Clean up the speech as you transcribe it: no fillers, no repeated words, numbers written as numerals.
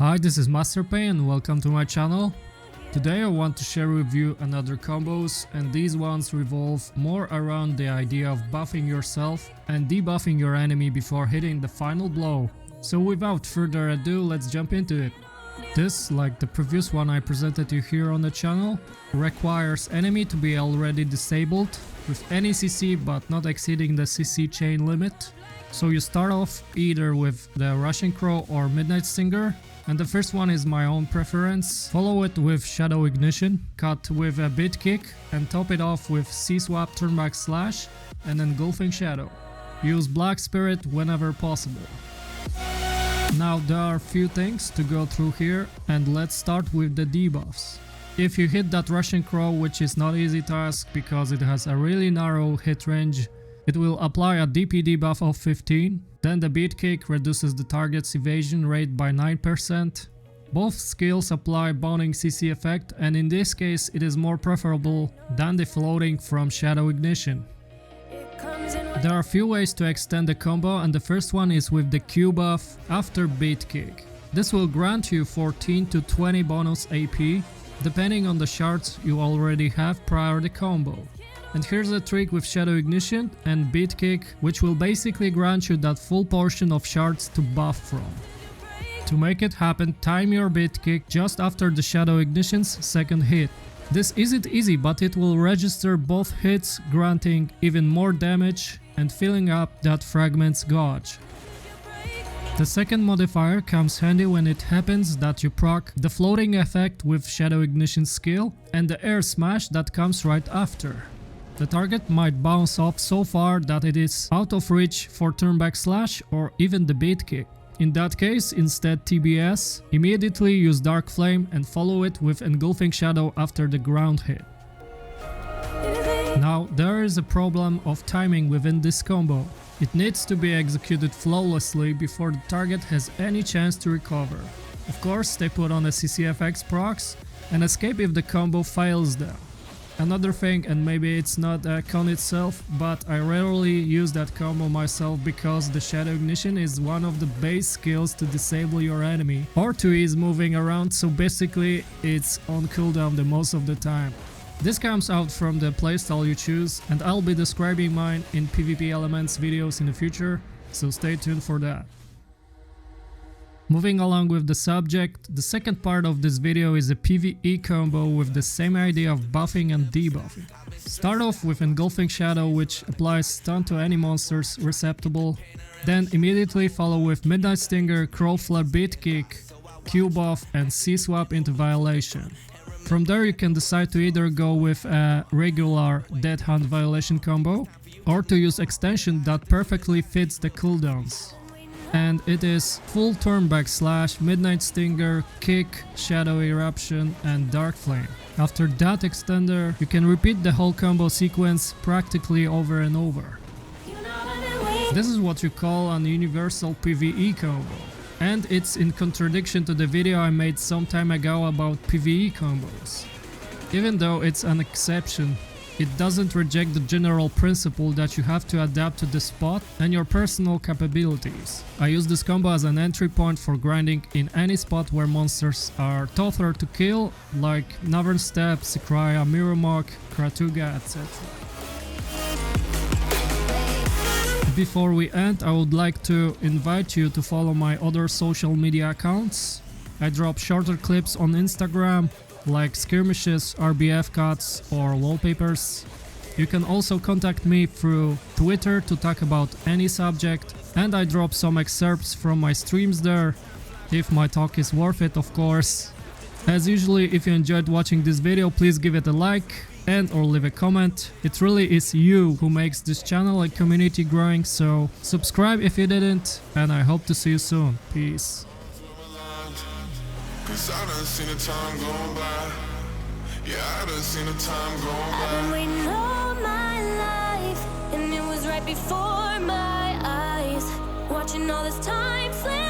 Hi, this is MasterPay and welcome to my channel. Today I want to share with you another combos, and these ones revolve more around the idea of buffing yourself and debuffing your enemy before hitting the final blow. So without further ado, let's jump into it. This, like the previous one I presented you here on the channel, requires enemy to be already disabled with any CC but not exceeding the CC chain limit. So you start off either with the Russian Crow or Midnight Stinger, and the first one is my own preference. Follow it with Shadow Ignition, cut with a Bit Kick, and top it off with C-Swap Turnback Slash and Engulfing Shadow. Use Black Spirit whenever possible. Now there are a few things to go through here, and let's start with the debuffs. If you hit that Russian Crow, which is not easy task because it has a really narrow hit range, it will apply a DP debuff of 15, then the Beat Kick reduces the target's evasion rate by 9%. Both skills apply bounding CC effect, and in this case it is more preferable than the floating from Shadow Ignition. There are a few ways to extend the combo, and the first one is with the Q buff after Beat Kick. This will grant you 14 to 20 bonus AP, depending on the shards you already have prior the combo. And here's a trick with Shadow Ignition and Beat Kick, which will basically grant you that full portion of shards to buff from. To make it happen, time your Beat Kick just after the Shadow Ignition's second hit. This isn't easy, but it will register both hits, granting even more damage and filling up that fragment's gauge. The second modifier comes handy when it happens that you proc the floating effect with Shadow Ignition skill and the air smash that comes right after. The target might bounce off so far that it is out of reach for Turnback Slash or even the Beat Kick. In that case, instead TBS, immediately use Dark Flame and follow it with Engulfing Shadow after the ground hit. Now, there is a problem of timing within this combo. It needs to be executed flawlessly before the target has any chance to recover. Of course, they put on a CCFX procs and escape if the combo fails them. Another thing, and maybe it's not a con itself, but I rarely use that combo myself because the Shadow Ignition is one of the base skills to disable your enemy or to ease moving around, so basically it's on cooldown the most of the time. This comes out from the playstyle you choose, and I'll be describing mine in PvP Elements videos in the future, so stay tuned for that. Moving along with the subject, the second part of this video is a PvE combo with the same idea of buffing and debuffing. Start off with Engulfing Shadow, which applies stun to any monsters receptible, then immediately follow with Midnight Stinger, Crow Flare Beat Kick, Q buff and C-Swap into Violation. From there you can decide to either go with a regular Dead Hunt Violation combo or to use extension that perfectly fits the cooldowns. And it is full Turnback Slash, Midnight Stinger, Kick, Shadow Eruption and Dark Flame. After that extender, you can repeat the whole combo sequence practically over and over. This is what you call an universal PvE combo. And it's in contradiction to the video I made some time ago about PvE combos. Even though it's an exception, it doesn't reject the general principle that you have to adapt to the spot and your personal capabilities. I use this combo as an entry point for grinding in any spot where monsters are tougher to kill, like Navern Step, Sikraya, Miromok, Kratuga, etc. Before we end, I would like to invite you to follow my other social media accounts. I drop shorter clips on Instagram, like skirmishes, RBF cuts or wallpapers. You can also contact me through Twitter to talk about any subject, and I drop some excerpts from my streams there, if my talk is worth it, of course. As usually, if you enjoyed watching this video, please give it a like and or leave a comment. It really is you who makes this channel a community growing, so subscribe if you didn't, and I hope to see you soon. Peace. Cause I done seen the time go by. Yeah, I done seen the time go by. I've been waiting all my life, and it was right before my eyes, watching all this time slip